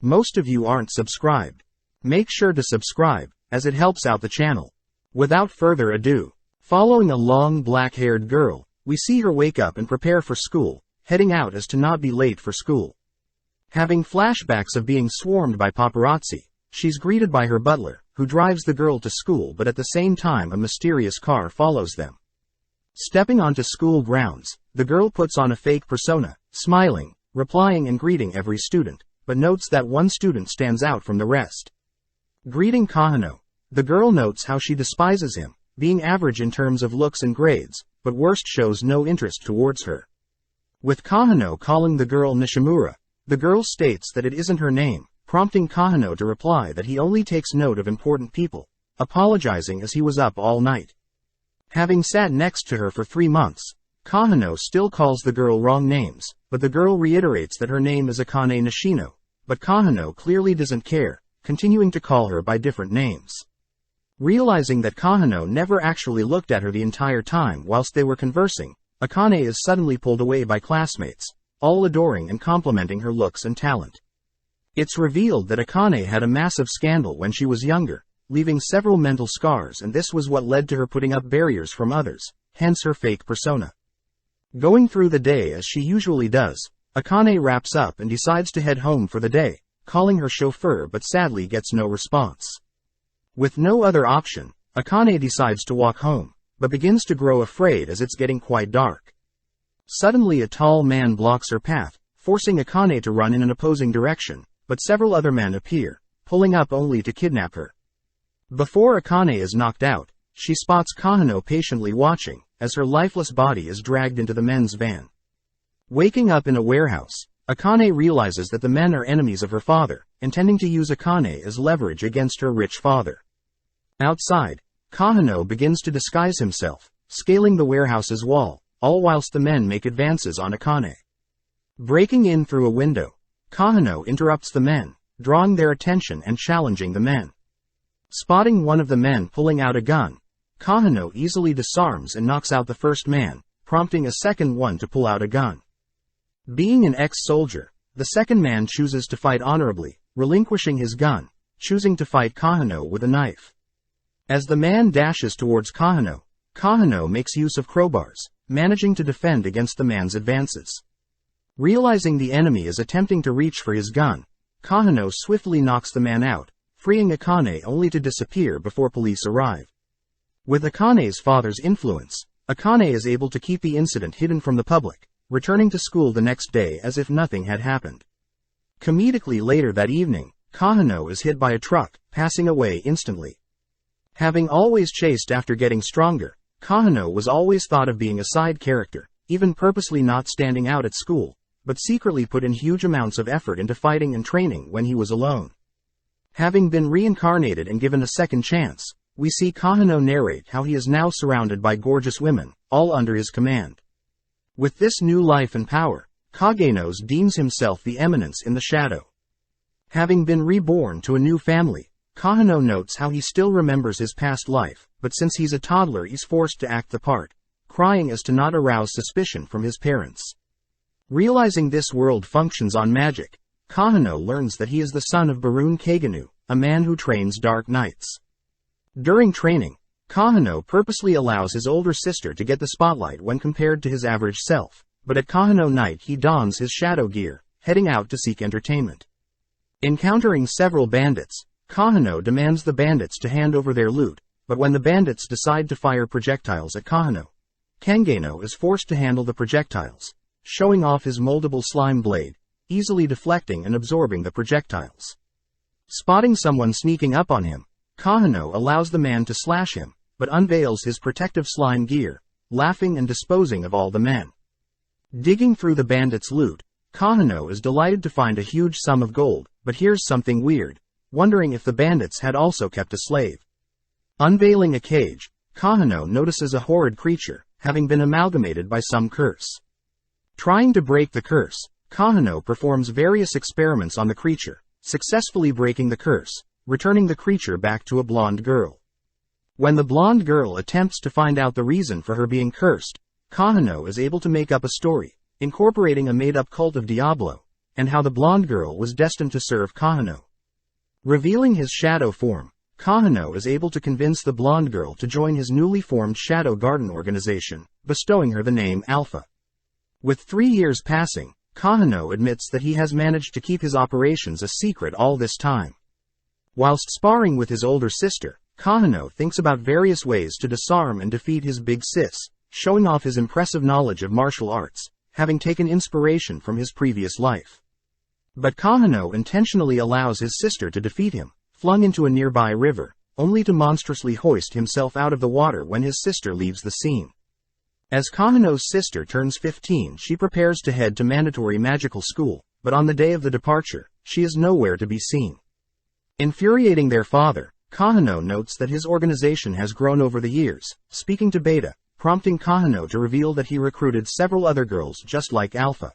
Most of you aren't subscribed. Make sure to subscribe, as it helps out the channel. Without further ado, following a long black-haired girl, we see her wake up and prepare for school, heading out as to not be late for school. Having flashbacks of being swarmed by paparazzi, she's greeted by her butler, who drives the girl to school, but at the same time a mysterious car follows them. Stepping onto school grounds, the girl puts on a fake persona, smiling, replying and greeting every student, but notes that one student stands out from the rest. Greeting Kahano, the girl notes how she despises him, being average in terms of looks and grades, but worst shows no interest towards her. With Kahano calling the girl Nishimura, the girl states that it isn't her name, prompting Kahano to reply that he only takes note of important people, apologizing as he was up all night. Having sat next to her for 3 months, Kahano still calls the girl wrong names, but the girl reiterates that her name is Akane Nishino, but Kahano clearly doesn't care, continuing to call her by different names. Realizing that Kahano never actually looked at her the entire time whilst they were conversing, Akane is suddenly pulled away by classmates, all adoring and complimenting her looks and talent. It's revealed that Akane had a massive scandal when she was younger, leaving several mental scars, and this was what led to her putting up barriers from others, hence her fake persona. Going through the day as she usually does, Akane wraps up and decides to head home for the day, calling her chauffeur but sadly gets no response. With no other option, Akane decides to walk home, but begins to grow afraid as it's getting quite dark. Suddenly a tall man blocks her path, forcing Akane to run in an opposing direction, but several other men appear, pulling up only to kidnap her. Before Akane is knocked out, she spots Kahano patiently watching, as her lifeless body is dragged into the men's van. Waking up in a warehouse, Akane realizes that the men are enemies of her father, intending to use Akane as leverage against her rich father. Outside, Kahano begins to disguise himself, scaling the warehouse's wall, all whilst the men make advances on Akane. Breaking in through a window, Kahano interrupts the men, drawing their attention and challenging the men. Spotting one of the men pulling out a gun, Kahano easily disarms and knocks out the first man, prompting a second one to pull out a gun. Being an ex-soldier, the second man chooses to fight honorably, relinquishing his gun, choosing to fight Kahano with a knife. As the man dashes towards Kahano, Kahano makes use of crowbars, managing to defend against the man's advances. Realizing the enemy is attempting to reach for his gun, Kahano swiftly knocks the man out, freeing Akane only to disappear before police arrive. With Akane's father's influence, Akane is able to keep the incident hidden from the public, returning to school the next day as if nothing had happened. Comedically later that evening, Kahano is hit by a truck, passing away instantly. Having always chased after getting stronger, Kahano was always thought of being a side character, even purposely not standing out at school, but secretly put in huge amounts of effort into fighting and training when he was alone. Having been reincarnated and given a second chance, we see Kahano narrate how he is now surrounded by gorgeous women, all under his command. With this new life and power, Kagenos deems himself the Eminence in the shadow. Having been reborn to a new family, Kahano notes how he still remembers his past life, but since he's a toddler he's forced to act the part, crying as to not arouse suspicion from his parents. Realizing this world functions on magic, Kahano learns that he is the son of Barun Kaganu, a man who trains dark knights. During training, Kahano purposely allows his older sister to get the spotlight when compared to his average self, but at Kahano night he dons his shadow gear, heading out to seek entertainment. Encountering several bandits, Kahano demands the bandits to hand over their loot, but when the bandits decide to fire projectiles at Kahano, Kangano is forced to handle the projectiles, showing off his moldable slime blade, easily deflecting and absorbing the projectiles. Spotting someone sneaking up on him, Kahano allows the man to slash him, but unveils his protective slime gear, laughing and disposing of all the men. Digging through the bandits' loot, Kahano is delighted to find a huge sum of gold, but hears something weird, wondering if the bandits had also kept a slave. Unveiling a cage, Kahano notices a horrid creature, having been amalgamated by some curse. Trying to break the curse, Kahano performs various experiments on the creature, successfully breaking the curse, returning the creature back to a blonde girl. When the blonde girl attempts to find out the reason for her being cursed, Kahano is able to make up a story, incorporating a made-up cult of Diablo, and how the blonde girl was destined to serve Kahano. Revealing his shadow form, Kahano is able to convince the blonde girl to join his newly formed Shadow Garden organization, bestowing her the name Alpha. With 3 years passing, Kahano admits that he has managed to keep his operations a secret all this time. Whilst sparring with his older sister, Kahano thinks about various ways to disarm and defeat his big sis, showing off his impressive knowledge of martial arts, having taken inspiration from his previous life. But Kahano intentionally allows his sister to defeat him, flung into a nearby river, only to monstrously hoist himself out of the water when his sister leaves the scene. As Kahano's sister turns 15, she prepares to head to mandatory magical school, but on the day of the departure, she is nowhere to be seen. Infuriating their father, Kahano notes that his organization has grown over the years, speaking to Beta, prompting Kahano to reveal that he recruited several other girls just like Alpha.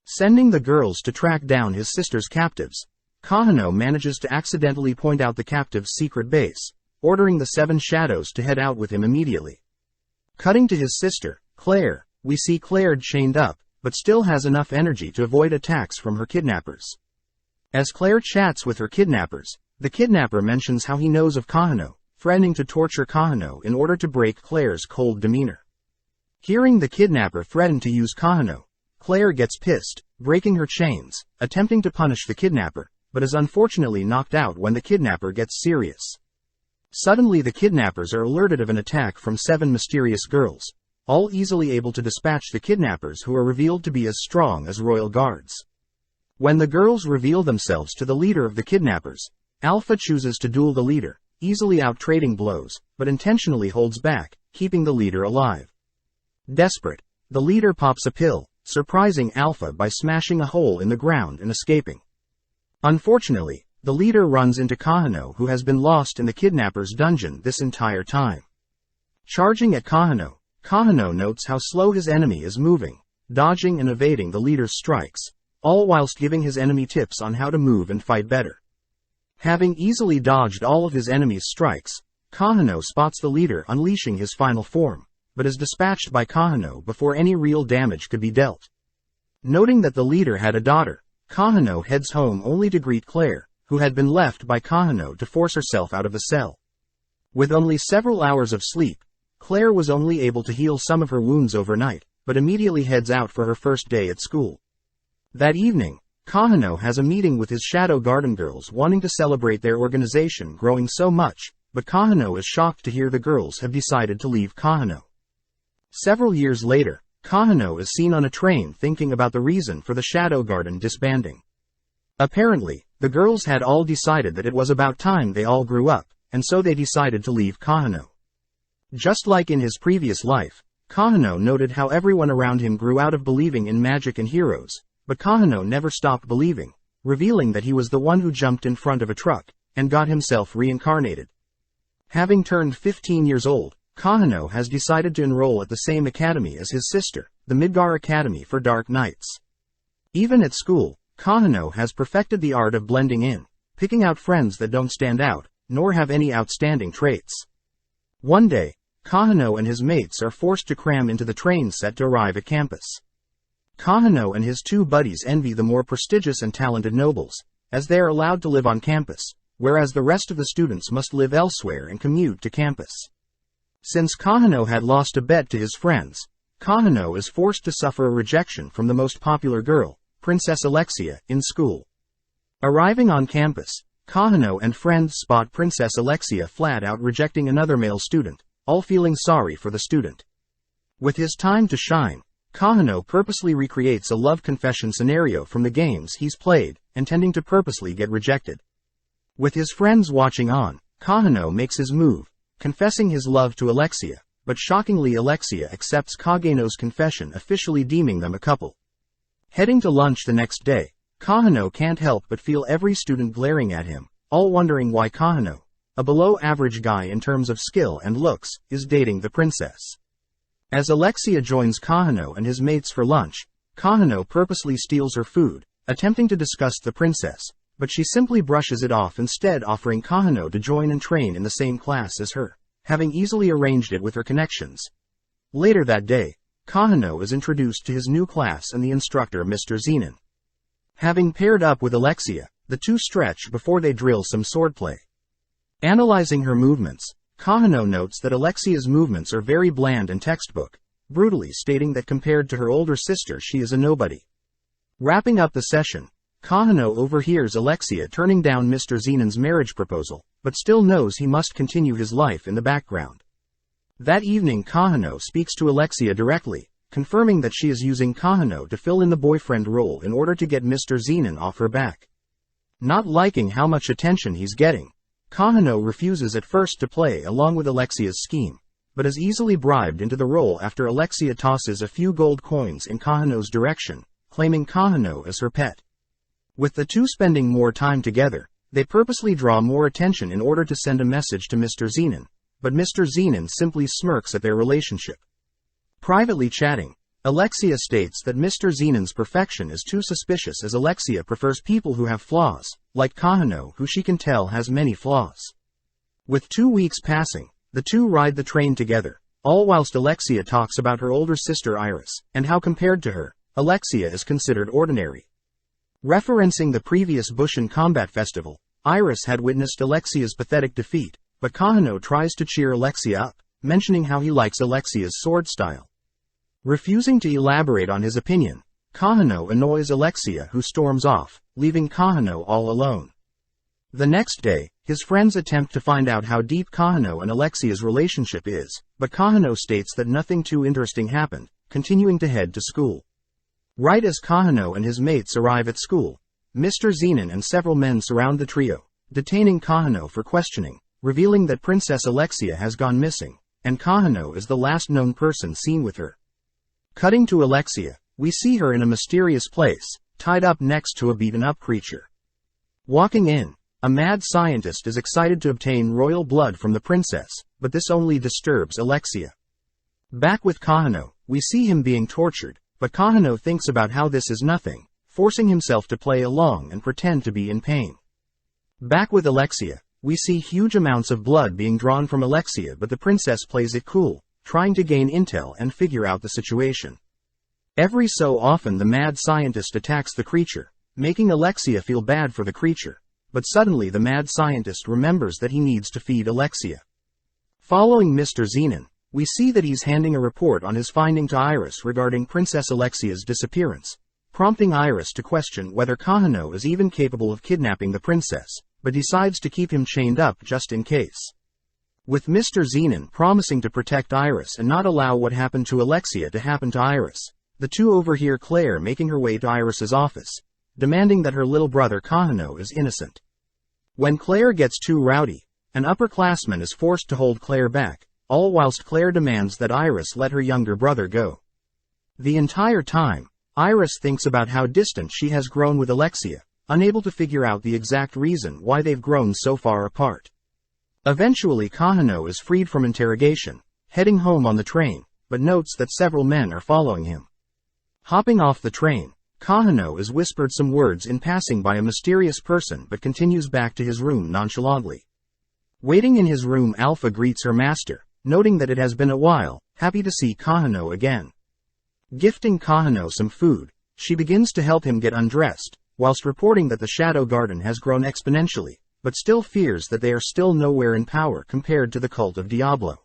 Sending the girls to track down his sister's captives, Kahano manages to accidentally point out the captive's secret base, ordering the 7 shadows to head out with him immediately. Cutting to his sister, Claire, we see Claire chained up, but still has enough energy to avoid attacks from her kidnappers. As Claire chats with her kidnappers, the kidnapper mentions how he knows of Kahano, threatening to torture Kahano in order to break Claire's cold demeanor. Hearing the kidnapper threaten to use Kahano, Claire gets pissed, breaking her chains, attempting to punish the kidnapper, but is unfortunately knocked out when the kidnapper gets serious. Suddenly the kidnappers are alerted of an attack from 7 mysterious girls, all easily able to dispatch the kidnappers who are revealed to be as strong as royal guards. When the girls reveal themselves to the leader of the kidnappers, Alpha chooses to duel the leader, easily out-trading blows, but intentionally holds back, keeping the leader alive. Desperate, the leader pops a pill, surprising Alpha by smashing a hole in the ground and escaping. Unfortunately, the leader runs into Kahano, who has been lost in the kidnapper's dungeon this entire time. Charging at Kahano, Kahano notes how slow his enemy is moving, dodging and evading the leader's strikes, all whilst giving his enemy tips on how to move and fight better. Having easily dodged all of his enemy's strikes, Kahano spots the leader unleashing his final form, but is dispatched by Kahano before any real damage could be dealt. Noting that the leader had a daughter, Kahano heads home only to greet Claire, who had been left by Kahano to force herself out of the cell. With only several hours of sleep, Claire was only able to heal some of her wounds overnight, but immediately heads out for her first day at school. That evening, Kahano has a meeting with his Shadow Garden girls wanting to celebrate their organization growing so much, but Kahano is shocked to hear the girls have decided to leave Kahano. Several years later, Kahano is seen on a train thinking about the reason for the Shadow Garden disbanding. Apparently, the girls had all decided that it was about time they all grew up, and so they decided to leave Kahano. Just like in his previous life, Kahano noted how everyone around him grew out of believing in magic and heroes, but Kahano never stopped believing, revealing that he was the one who jumped in front of a truck, and got himself reincarnated. Having turned 15 years old, Kahano has decided to enroll at the same academy as his sister, the Midgar Academy for Dark Knights. Even at school, Kahano has perfected the art of blending in, picking out friends that don't stand out, nor have any outstanding traits. One day, Kahano and his mates are forced to cram into the train set to arrive at campus. Kahano and his 2 buddies envy the more prestigious and talented nobles, as they are allowed to live on campus, whereas the rest of the students must live elsewhere and commute to campus. Since Kahano had lost a bet to his friends, Kahano is forced to suffer a rejection from the most popular girl, Princess Alexia, in school. Arriving on campus, Kahano and friends spot Princess Alexia flat out rejecting another male student, all feeling sorry for the student. With his time to shine, Kahano purposely recreates a love confession scenario from the games he's played, intending to purposely get rejected. With his friends watching on, Kahano makes his move, confessing his love to Alexia, but shockingly Alexia accepts Kageno's confession, officially deeming them a couple. Heading to lunch the next day, Kahano can't help but feel every student glaring at him, all wondering why Kahano, a below-average guy in terms of skill and looks, is dating the princess. As Alexia joins Kahano and his mates for lunch, Kahano purposely steals her food, attempting to disgust the princess, but she simply brushes it off, instead offering Kahano to join and train in the same class as her, having easily arranged it with her connections. Later that day, Kahano is introduced to his new class and the instructor, Mr. Zenon. Having paired up with Alexia, the two stretch before they drill some swordplay. Analyzing her movements, Kahano notes that Alexia's movements are very bland and textbook, brutally stating that compared to her older sister she is a nobody. Wrapping up the session, Kahano overhears Alexia turning down Mr. Zenon's marriage proposal, but still knows he must continue his life in the background. That evening Kahano speaks to Alexia directly, confirming that she is using Kahano to fill in the boyfriend role in order to get Mr. Zenon off her back. Not liking how much attention he's getting, Kahano refuses at first to play along with Alexia's scheme, but is easily bribed into the role after Alexia tosses a few gold coins in Kahano's direction, claiming Kahano as her pet. With the two spending more time together, they purposely draw more attention in order to send a message to Mr. Zenon, but Mr. Zenon simply smirks at their relationship. Privately chatting, Alexia states that Mr. Zenon's perfection is too suspicious as Alexia prefers people who have flaws, like Kahano who she can tell has many flaws. With 2 weeks passing, the two ride the train together, all whilst Alexia talks about her older sister Iris, and how compared to her, Alexia is considered ordinary. Referencing the previous Bushin Combat Festival, Iris had witnessed Alexia's pathetic defeat, but Kahano tries to cheer Alexia up, mentioning how he likes Alexia's sword style. Refusing to elaborate on his opinion, Kahano annoys Alexia who storms off, leaving Kahano all alone. The next day, his friends attempt to find out how deep Kahano and Alexia's relationship is, but Kahano states that nothing too interesting happened, continuing to head to school. Right as Kahano and his mates arrive at school, Mr. Zenon and several men surround the trio, detaining Kahano for questioning, revealing that Princess Alexia has gone missing, and Kahano is the last known person seen with her. Cutting to Alexia, we see her in a mysterious place, tied up next to a beaten-up creature. Walking in, a mad scientist is excited to obtain royal blood from the princess, but this only disturbs Alexia. Back with Kahano, we see him being tortured, but Kahano thinks about how this is nothing, forcing himself to play along and pretend to be in pain. Back with Alexia, we see huge amounts of blood being drawn from Alexia, but the princess plays it cool, trying to gain intel and figure out the situation. Every so often the mad scientist attacks the creature, making Alexia feel bad for the creature, but suddenly the mad scientist remembers that he needs to feed Alexia. Following Mr. Zenon, we see that he's handing a report on his finding to Iris regarding Princess Alexia's disappearance, prompting Iris to question whether Kahano is even capable of kidnapping the princess, but decides to keep him chained up just in case. With Mr. Zenon promising to protect Iris and not allow what happened to Alexia to happen to Iris, the two overhear Claire making her way to Iris's office, demanding that her little brother Kahano is innocent. When Claire gets too rowdy, an upperclassman is forced to hold Claire back, all whilst Claire demands that Iris let her younger brother go. The entire time, Iris thinks about how distant she has grown with Alexia, unable to figure out the exact reason why they've grown so far apart. Eventually Kahano is freed from interrogation, heading home on the train, but notes that several men are following him. Hopping off the train, Kahano is whispered some words in passing by a mysterious person but continues back to his room nonchalantly. Waiting in his room, Alpha greets her master, noting that it has been a while, happy to see Kahano again. Gifting Kahano some food, she begins to help him get undressed, whilst reporting that the Shadow Garden has grown exponentially, but still fears that they are still nowhere in power compared to the cult of Diablo.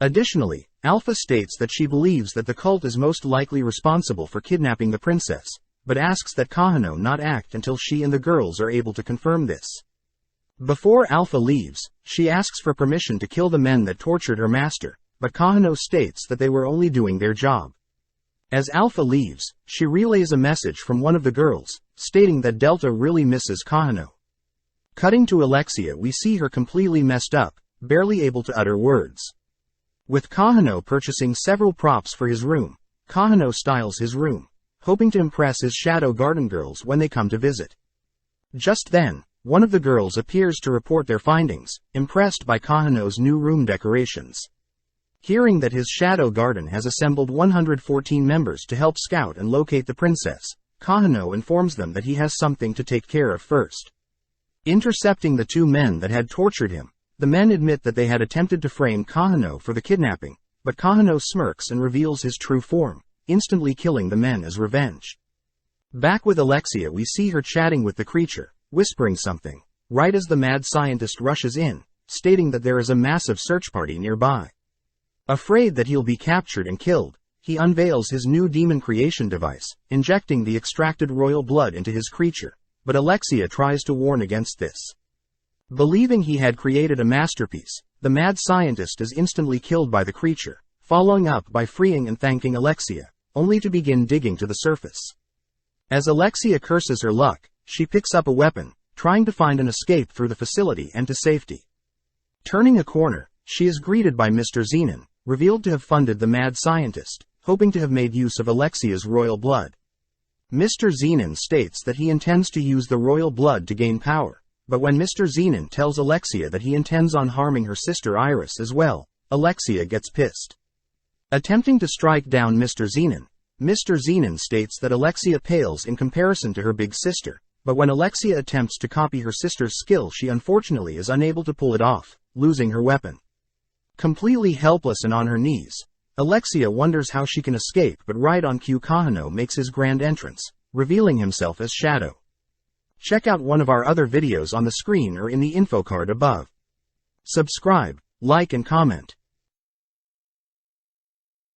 Additionally, Alpha states that she believes that the cult is most likely responsible for kidnapping the princess, but asks that Kahano not act until she and the girls are able to confirm this. Before Alpha leaves, she asks for permission to kill the men that tortured her master, but Kahano states that they were only doing their job. As Alpha leaves, she relays a message from one of the girls, stating that Delta really misses Kahano. Cutting to Alexia, we see her completely messed up, barely able to utter words. With Kahano purchasing several props for his room, Kahano styles his room, hoping to impress his Shadow Garden girls when they come to visit. Just then, one of the girls appears to report their findings, impressed by Kahano's new room decorations. Hearing that his Shadow Garden has assembled 114 members to help scout and locate the princess, Kahano informs them that he has something to take care of first. Intercepting the two men that had tortured him, the men admit that they had attempted to frame Kahano for the kidnapping, but Kahano smirks and reveals his true form, instantly killing the men as revenge. Back with Alexia, we see her chatting with the creature, whispering something, right as the mad scientist rushes in, stating that there is a massive search party nearby. Afraid that he'll be captured and killed, he unveils his new demon creation device, injecting the extracted royal blood into his creature, but Alexia tries to warn against this. Believing he had created a masterpiece, the mad scientist is instantly killed by the creature, following up by freeing and thanking Alexia, only to begin digging to the surface. As Alexia curses her luck, she picks up a weapon, trying to find an escape through the facility and to safety. Turning a corner, she is greeted by Mr. Zenon, revealed to have funded the mad scientist, hoping to have made use of Alexia's royal blood. Mr. Zenon states that he intends to use the royal blood to gain power, but when Mr. Zenon tells Alexia that he intends on harming her sister Iris as well, Alexia gets pissed. Attempting to strike down Mr. Zenon states that Alexia pales in comparison to her big sister, but when Alexia attempts to copy her sister's skill, she unfortunately is unable to pull it off, losing her weapon. Completely helpless and on her knees, Alexia wonders how she can escape, but right on cue Kahano makes his grand entrance, revealing himself as Shadow. Check out one of our other videos on the screen or in the info card above. Subscribe, like and comment.